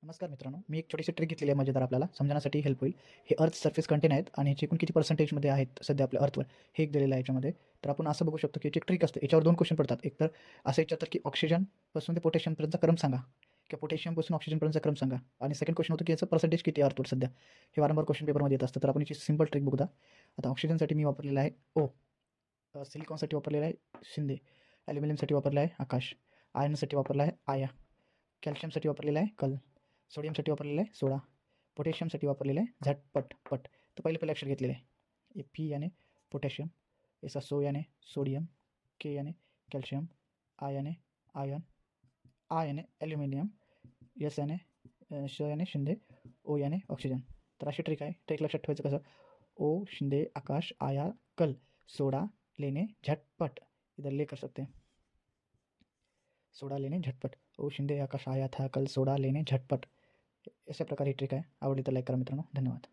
नमस्कार मित्रांनो, मी एक छोटीशी ट्रिक घेतलेली आहे मजेदार आपल्याला समजण्यासाठी हेल्प होईल. हे अर्थ सरफेस कंटेन आहेत आणि ह्याचे एकूण किती पर्सेंटेजमध्ये आहेत सध्या आपल्या अर्थवर हे एक दिलेलं आहे याच्यामध्ये. तर आपण असं बघू शकतो की याची एक ट्रिक असते. याच्यावर 2 क्वेश्चन पडतात. एक तर असं विचारतात की ऑक्सिजनपासून ते पोटॅशियमपर्यंतचा क्रम सांगा किंवा पोटॅशियमपासून ऑक्सिजनपर्यंतचा क्रम सांगा आणि सेकंड क्वेश्चन होतं की याचं पर्सेंटेज किती आहे अर्थवर सध्या. हे वारंवार क्वेश्चन पेपरमध्ये येत असतं. तर आपण याची सिंपल ट्रिक बघूया. आता ऑक्सिजनसाठी मी वापरलेला आहे ओ, सिलिकॉनसाठी वापरलेला आहे शिंदे, ॲल्युमिनियमसाठी वापरला आहे आकाश, आयर्नसाठी वापरला आहे आया, कॅल्शियमसाठी वापरलेला आहे कल, सोडियमसाठी वापरलेला आहे सोडा, पोटॅशियमसाठी वापरलेलं आहे झटपट पट. तर पहिले अक्षर घेतलेले आहे पी याने पोटॅशियम, एसा सो याने सोडियम, के याने कॅल्शियम, आय याने आयन, आ याने ॲल्युमिनियम, एस याने श याने शिंदे, ओ याने ऑक्सिजन. तर अशी ट्रिक आहे. ट्रिक लक्षात ठेवायचं कसं, ओ शिंदे आकाश आया कल सोडा लेने झटपट. इधर ले कर सकते हैं, सोडा लेने झटपट. ओ शिंदे आकाश आया था कल सोडा लेने झटपट. अशा प्रकारे ही ट्रिक आहे. आवडली तर लाईक करा मित्रांनो. धन्यवाद.